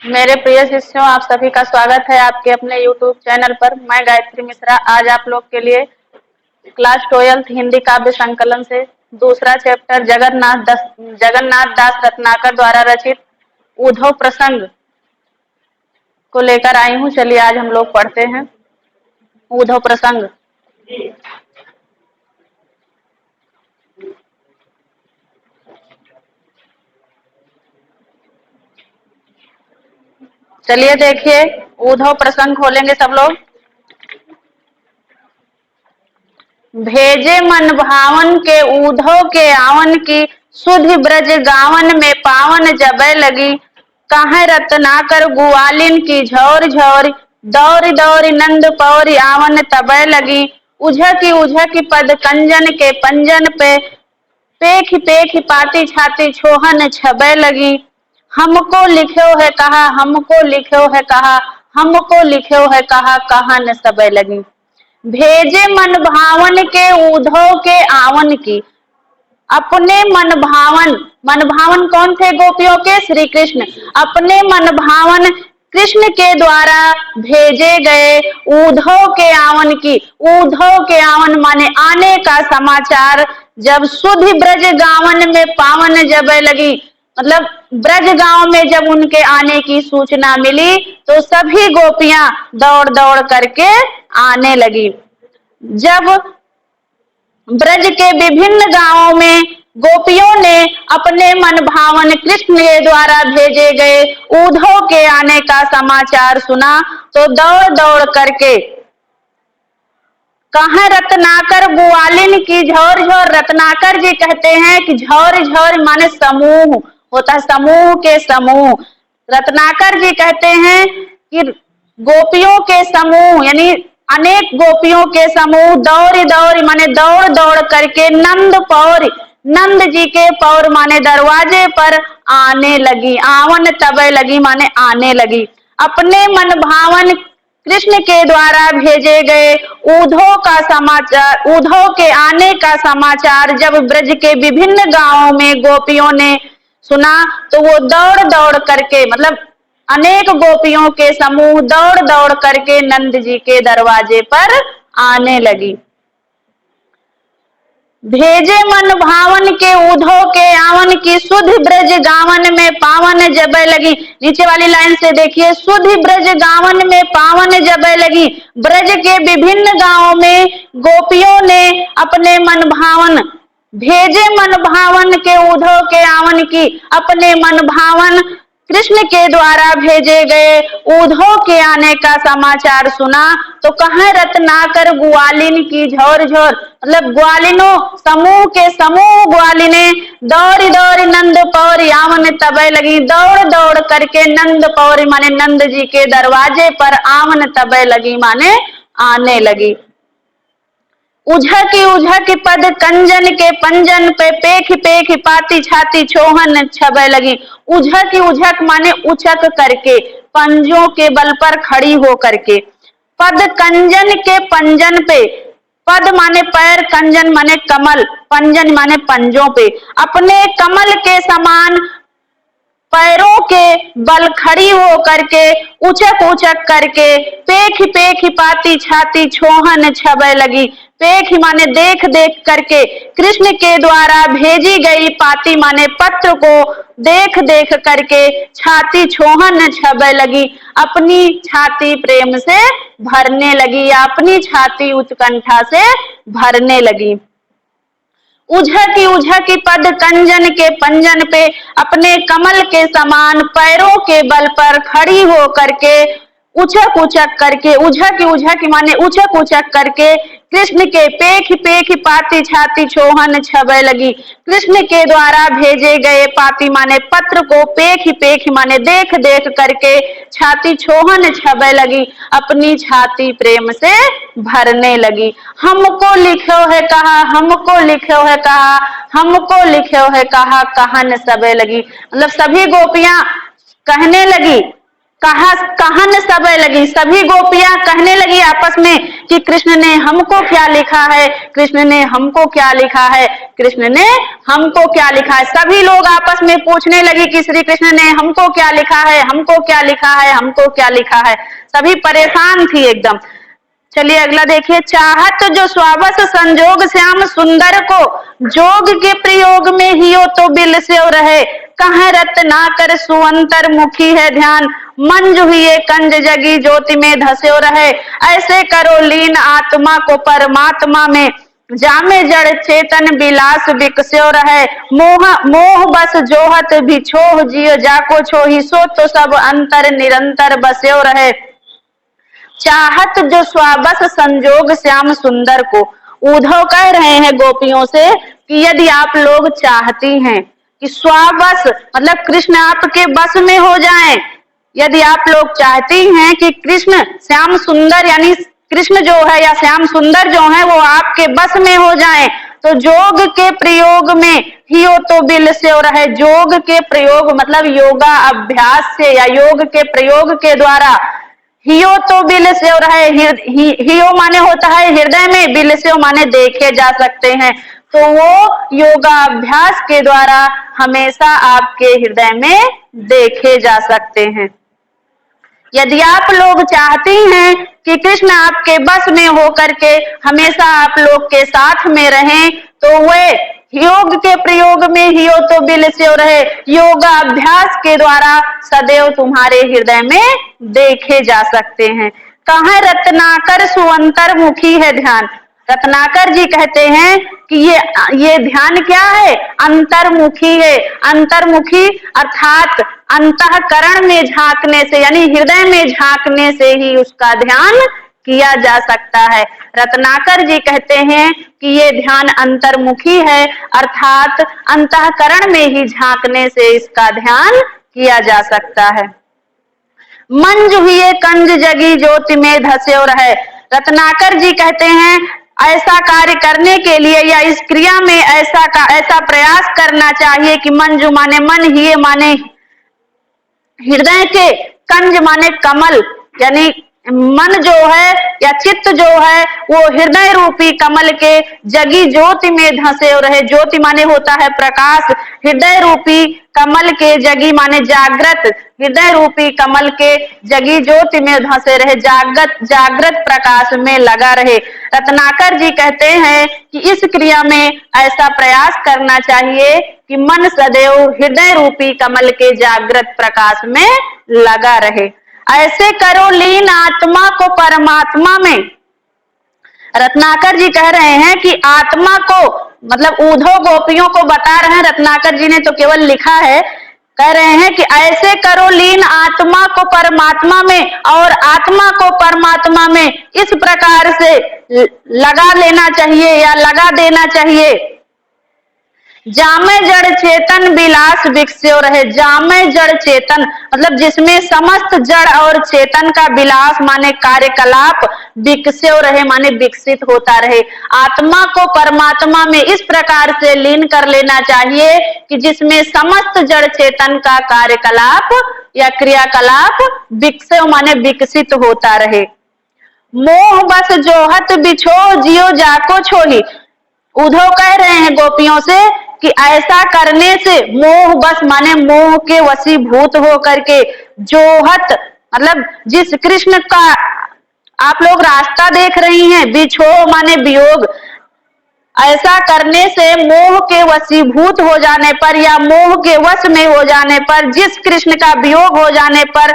मेरे प्रिय शिष्यों, आप सभी का स्वागत है आपके अपने YouTube चैनल पर। मैं गायत्री मिश्रा आज आप लोग के लिए क्लास 12th हिंदी काव्य संकलन से दूसरा चैप्टर जगन्नाथ दास रत्नाकर द्वारा रचित उद्धव प्रसंग को लेकर आई हूँ। चलिए आज हम लोग पढ़ते हैं उद्धव प्रसंग। चलिए देखिए, उद्धव प्रसंग खोलेंगे सब लोग। भेजे मन भावन के उद्धव के आवन की, सुधि ब्रज गावन में पावन जबै लगी। काहे रत्नाकर गुआलिन की झौर झौर, दौरी दौरी नंद पौरी आवन तबै लगी। उझकी पद कंजन के पंजन पे, पेख पेख पाती छाती छोहन छबै लगी। हमको लिख्यो है कहा, हमको लिख्यो है कहा, हमको लिख्यो है कहा, कहन सबे लगी। भेजे मन भावन के उद्धव के आवन की, अपने मन भावन कौन थे गोपियों के? श्री कृष्ण। अपने मन भावन कृष्ण के द्वारा भेजे गए उद्धव के आवन की। उद्धव के आवन माने आने का समाचार जब सुधि ब्रज गावन में पावन जब लगी, मतलब ब्रज गांव में जब उनके आने की सूचना मिली तो सभी गोपियां दौड़ दौड़ करके आने लगी। जब ब्रज के विभिन्न गांवों में गोपियों ने अपने मन भावन कृष्ण के द्वारा भेजे गए उद्धव के आने का समाचार सुना तो दौड़ दौड़ करके कहाँ रत्नाकर गुआलिन की झौर झौर। रत्नाकर जी कहते हैं कि झौर झौर माने समूह होता है, समूह के समूह। रत्नाकर जी कहते हैं कि गोपियों के समूह यानी अनेक गोपियों के समूह दौड़ दौड़ माने दौड़ दौड़ करके नंद पौर, नंद जी के पौर माने दरवाजे पर आने लगी। आवन तबे लगी माने आने लगी। अपने मन भावन कृष्ण के द्वारा भेजे गए उद्धव का समाचार, उद्धव के आने का समाचार जब ब्रज के विभिन्न गांवों में गोपियों ने सुना तो वो दौड़ दौड़ करके, मतलब अनेक गोपियों के समूह दौड़ दौड़ करके नंद जी के दरवाजे पर आने लगी। भेजे मन भावन के उद्धव के आवन की, सुधि ब्रज गावन में पावन जबै लगी। नीचे वाली लाइन से देखिए, सुधि ब्रज गावन में पावन जबै लगी। ब्रज के विभिन्न गांवों में गोपियों ने अपने मन भावन भेजे मन भावन के उद्धव के आवन की, अपने मन भावन कृष्ण के द्वारा भेजे गए उद्धव के आने का समाचार सुना तो कहाँ रत्नाकर ग्वालिन की झौर झौर, मतलब ग्वालिनों समूह के समूह ग्वालिने दौड़ी दौड़ी नंद पौरी आवन तबे लगी। दौड़ दौड़ करके नंद पौरी माने नंद जी के दरवाजे पर आवन तबे लगी माने आने लगी। उझकी पद कंजन के पंजन पे, पेख पेख पाती छाती छोहन छबे लगी। उझक माने उचक करके, पंजों के बल पर खड़ी हो करके। पद कंजन के पंजन पे, पद माने पैर, कंजन माने कमल, पंजन माने पंजों पे। अपने कमल के समान पैरों के बल खड़ी हो करके उचक उचक करके पेख पेख पाती छाती छोहन छबे लगी। पेख माने देख देख करके, कृष्ण के द्वारा भेजी गई पाती माने पत्र को देख देख करके छाती छोहन छबे लगी। अपनी छाती प्रेम से भरने लगी या अपनी छाती उत्कंठा से भरने लगी। उझकी पद कंजन के पंजन पे, अपने कमल के समान पैरों के बल पर खड़ी हो करके उछक उछक करके, उझकी माने उछक उछक करके कृष्ण के पेख पेख पाती छाती छोहन छबे लगी। कृष्ण के द्वारा भेजे गए पाती माने पत्र को पेख पेख माने देख देख करके छाती छोहन छबे लगी। अपनी छाती प्रेम से भरने लगी। हमको लिखो है कहा, हमको लिखो है कहा, हमको लिखो है कहा, कहन सबे लगी। मतलब सभी गोपियां कहने लगी, कहन सब लगी, सभी गोपियां कहने लगी आपस में कि कृष्ण ने हमको क्या लिखा है, कृष्ण ने हमको क्या लिखा है, कृष्ण ने हमको क्या लिखा है। सभी लोग आपस में पूछने लगी कि श्री कृष्ण ने हमको क्या लिखा है, हमको क्या लिखा है, हमको क्या लिखा है। सभी परेशान थी एकदम। चलिए अगला देखिए, चाहत जो स्वावस संजोग श्याम सुंदर को, जोग के प्रयोग में हियो तो बिल से रहे, कह रत्नाकर सुअंतर मुखी है ध्यान, मंज हुए कंज जगी ज्योति में धस्यो रहे। ऐसे करो लीन आत्मा को परमात्मा में, जामे जड़ चेतन विलास विकस्यो रहे, मोह मोह बस जोहत भी छोह जियो जाको छोही, सो तो सब अंतर निरंतर बस्यो रहे। चाहत जो स्वाबस संजोग श्याम सुंदर को, उद्धव कह रहे हैं गोपियों से कि यदि आप लोग चाहती हैं कि स्वाबस मतलब कृष्ण आपके बस में हो जाएं, यदि आप लोग चाहती हैं कि कृष्ण श्याम सुंदर यानी कृष्ण जो है या श्याम सुंदर जो है वो आपके बस में हो जाएं, तो जोग के प्रयोग में हियो तो बिल से रहे। जोग के प्रयोग मतलब योगा अभ्यास से या योग के प्रयोग के द्वारा, हियो तो बिल से रहे, हियो माने होता है हृदय में, बिल से माने देखे जा सकते हैं, तो वो योगाभ्यास के द्वारा हमेशा आपके हृदय में देखे जा सकते हैं। यदि आप लोग चाहती हैं कि कृष्ण आपके बस में होकर के हमेशा आप लोग के साथ में रहें, तो वे योग के प्रयोग में हियो तो बिल से रहे, योगाभ्यास के द्वारा सदैव तुम्हारे हृदय में देखे जा सकते हैं। कहाँ रत्नाकर सुअंतर मुखी है ध्यान। रत्नाकर जी कहते हैं कि ये ध्यान क्या है, अंतर्मुखी है। अंतर्मुखी अर्थात अंतःकरण में झांकने से यानी हृदय में झांकने से ही उसका ध्यान किया जा सकता है। रत्नाकर जी कहते हैं कि ये ध्यान अंतर्मुखी है, अर्थात अंतःकरण में ही झांकने से इसका ध्यान किया जा सकता है। मंज हुए कंज जगी ज्योति में धस्यो रहे। रत्नाकर जी कहते हैं ऐसा कार्य करने के लिए या इस क्रिया में ऐसा प्रयास करना चाहिए कि मंजू माने मन, ही माने हृदय के, कंज माने कमल, यानी मन जो है या चित्त जो है वो हृदय रूपी कमल के जगी ज्योति में धंसे रहे। ज्योति माने होता है प्रकाश, हृदय रूपी कमल के जगी माने जागृत, हृदय रूपी कमल के जगी ज्योति में धंसे रहे, जागृत प्रकाश में लगा रहे। रत्नाकर जी कहते हैं कि इस क्रिया में ऐसा प्रयास करना चाहिए कि मन सदैव हृदय रूपी कमल के जागृत प्रकाश में लगा रहे। ऐसे करो लीन आत्मा को परमात्मा में। रत्नाकर जी कह रहे हैं कि आत्मा को मतलब उद्धव गोपियों को बता रहे हैं, रत्नाकर जी ने तो केवल लिखा है, कह रहे हैं कि ऐसे करो लीन आत्मा को परमात्मा में, और आत्मा को परमात्मा में इस प्रकार से लगा लेना चाहिए या लगा देना चाहिए। जामे जड़ चेतन विलास विकस्यो रहे। जामे जड़ चेतन मतलब जिसमें समस्त जड़ और चेतन का विलास माने कार्यकलाप विकस्यो रहे माने विकसित होता रहे। आत्मा को परमात्मा में इस प्रकार से लीन कर लेना चाहिए कि जिसमें समस्त जड़ चेतन का कार्यकलाप या क्रियाकलाप विकस्यो माने विकसित होता रहे। मोह बस जोहत बिछो जियो जाको छोही। उद्धव कह रहे हैं गोपियों से कि ऐसा करने से मोह बस माने मोह के वशीभूत हो करके, जोहत मतलब जिस कृष्ण का आप लोग रास्ता देख रही हैं, बिछो माने वियोग, ऐसा करने से मोह के वशीभूत हो जाने पर या मोह के वश में हो जाने पर, जिस कृष्ण का वियोग हो जाने पर,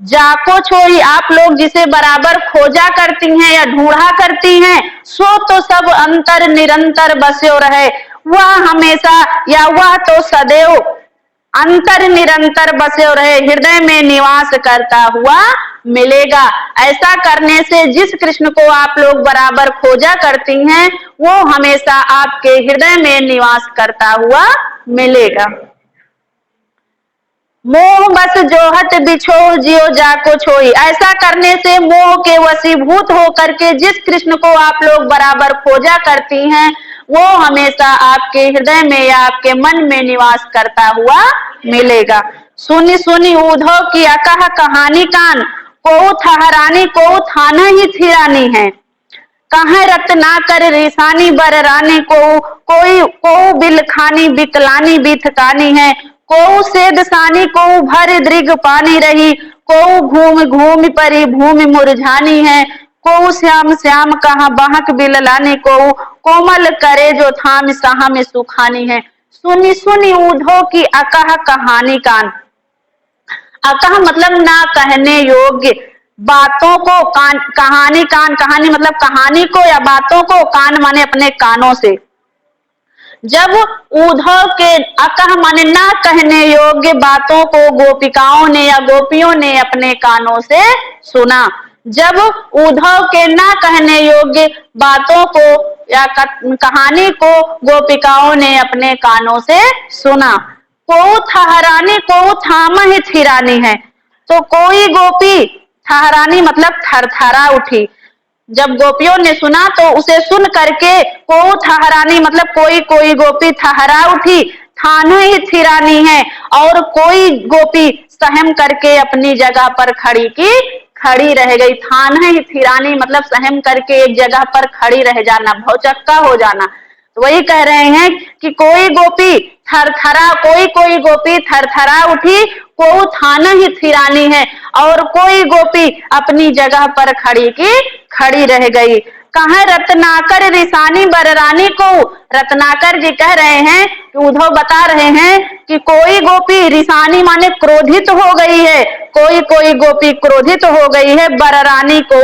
जाको छोड़ी आप लोग जिसे बराबर खोजा करती हैं या ढूंढा करती हैं, सो तो सब अंतर निरंतर बस्यो रहे। वह हमेशा या वह तो सदैव अंतर निरंतर बस्यो रहे, हृदय में निवास करता हुआ मिलेगा। ऐसा करने से जिस कृष्ण को आप लोग बराबर खोजा करती हैं वो हमेशा आपके हृदय में निवास करता हुआ मिलेगा। मोह बस जोहत बिछो जियो जाको छोई। ऐसा करने से मोह के वशीभूत होकर के जिस कृष्ण को आप लोग बराबर खोजा करती हैं वो हमेशा आपके हृदय में या आपके मन में निवास करता हुआ मिलेगा। सुनी सुनी ऊधो की अकह कहानी कान, कोऊ ठहरानी कोऊ थाना ही थिरानी है। कहाँ रत्नाकर रिसानी बररानी, कोऊ बिलखानी बिकलानी बिथकानी है। कोऊ सेध सानी कोऊ भर दृग पानी रही, कोऊ घूम घूम परी भूमि मुरझानी है। कोऊ श्याम श्याम कहाँ बहक बिललानी, कोऊ कोमल करे जो थाम साहम सुखानी है। सुनी सुनी ऊधो की अकह कहानी कान, अकह मतलब ना कहने योग्य, बातों को कान, कहानी कान, कहानी मतलब कहानी को या बातों को, कान माने अपने कानों से। जब ऊधव के अकह माने ना कहने योग्य बातों को गोपिकाओं ने या गोपियों ने अपने कानों से सुना, जब ऊधव के ना कहने योग्य बातों को या कहानी को गोपिकाओं ने अपने कानों से सुना। कोऊ ठहरानी कोऊ थाम ही थिरानी है, तो कोई गोपी ठहरानी मतलब थरथरा उठी। जब गोपियों ने सुना तो उसे सुन करके कोऊ ठहरानी मतलब कोई कोई गोपी ठहरा उठी, थाने ही थिरानी है, और कोई गोपी सहम करके अपनी जगह पर खड़ी रह गई। थाना ही थिरानी मतलब सहम करके एक जगह पर खड़ी रह जाना, भौचक्का हो जाना। तो वही कह रहे हैं कि कोई गोपी थरथरा, कोई कोई गोपी थरथरा उठी, कोऊ थाना ही थिरानी है, और कोई गोपी अपनी जगह पर खड़ी रह गई। कहाँ रत्नाकर रिसानी बररानी को, रत्नाकर जी कह रहे हैं कि उद्धव बता रहे हैं कि कोई गोपी रिसानी माने क्रोधित हो गई है, कोई कोई गोपी क्रोधित हो गई है बररानी को,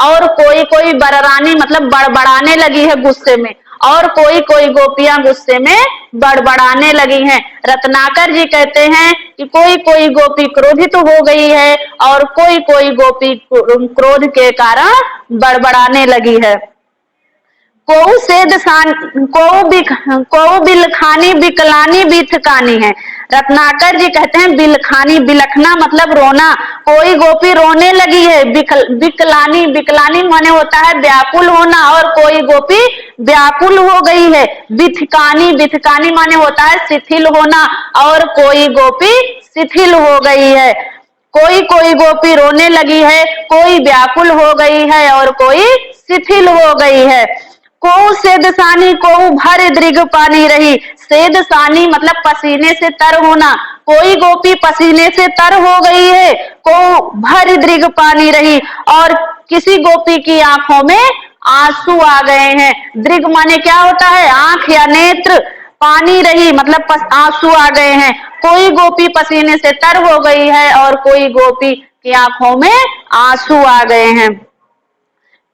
और कोई कोई बररानी मतलब बड़बड़ाने लगी है गुस्से में, और कोई कोई गोपियां गुस्से में बड़बड़ाने लगी हैं। रत्नाकर जी कहते हैं कि कोई कोई गोपी क्रोधित हो गई है और कोई कोई गोपी क्रोध के कारण बड़बड़ाने लगी है। कोऊ सेध सान कोऊ बिलखानी बिकलानी बिथकानी है। रत्नाकर जी कहते हैं बिलखानी, बिलखना मतलब रोना, कोई गोपी रोने लगी है। बिकलानी, बिकलानी माने होता है व्याकुल होना, और कोई गोपी व्याकुल हो गई है। बिथकानी, बिथकानी माने होता है शिथिल होना, और कोई गोपी शिथिल हो गई है। कोई कोई गोपी रोने लगी है, कोई व्याकुल हो गई है, और कोई शिथिल हो गई है। कोऊ सेदसानी कोऊ भर दृग पानी रही। सेदसानी मतलब पसीने से तर होना, कोई गोपी पसीने से तर हो गई है, कोऊ भर दृग पानी रही, और किसी गोपी की आंखों में आंसू आ गए हैं। दृग माने क्या होता है, आंख या नेत्र, पानी रही मतलब आंसू आ गए हैं। कोई गोपी पसीने से तर हो गई है और कोई गोपी की आंखों में आंसू आ गए हैं।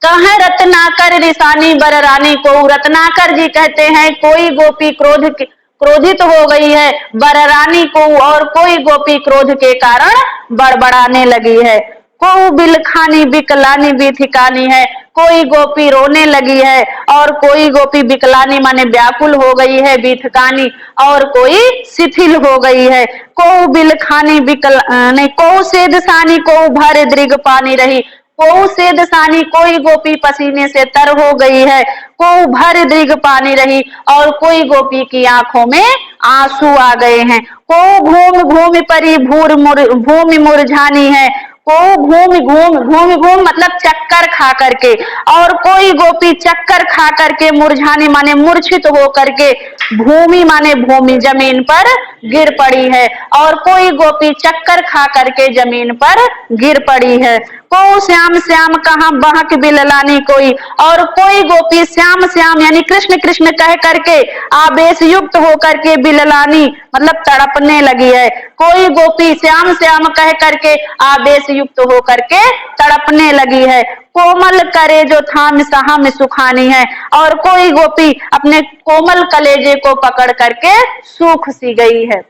कहाँ रत्नाकर रिसानी बररानी को, रत्नाकर जी कहते हैं कोई गोपी क्रोधित हो गई है बररानी को, और कोई गोपी क्रोध के कारण बड़बड़ाने लगी है। कोऊ बिलखानी बिकलानी बिथिकानी है, कोई गोपी रोने लगी है, और कोई गोपी बिकलानी माने व्याकुल हो गई है, बिथकानी, और कोई शिथिल हो गई है। कोऊ बिलखानी नहीं, कोऊ सेदसानी कोऊ भर दृग पानी रही। कोऊ सेदसानी कोई गोपी पसीने से तर हो गई है, कोऊ भर दृग पानी रही, और कोई गोपी की आंखों में आंसू आ गए हैं। कोऊ घूम घूम परी भूमि मुरझानी है। को घूम मतलब चक्कर खा करके, और कोई गोपी चक्कर खा करके मुरझानी माने मूर्छित हो करके, भूमि माने भूमि जमीन पर गिर पड़ी है, और कोई गोपी चक्कर खा करके जमीन पर गिर पड़ी है। को श्याम श्याम कहाँ बहक बिललानी कोई, और कोई गोपी श्याम श्याम यानी कृष्ण कृष्ण कह करके आवेश युक्त होकर के बिललानी मतलब तड़पने लगी है। कोई गोपी श्याम श्याम कह करके आवेश युक्त होकर के तड़पने लगी है। कोमल करे जो थाम साहम सुखानी है, और कोई गोपी अपने कोमल कलेजे को पकड़ करके सूख सी गई है।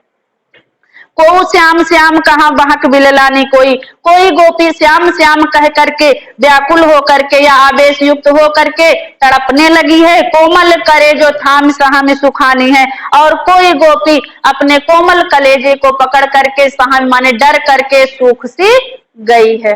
को श्याम श्याम कहाँ बहक बिललानी कोई गोपी श्याम श्याम कह करके व्याकुल हो करके या आवेश युक्त हो करके तड़पने लगी है। कोमल करे जो थाम साहम सुखानी है, और कोई गोपी अपने कोमल कलेजे को पकड़ करके साहम माने डर करके सूख सी गई है।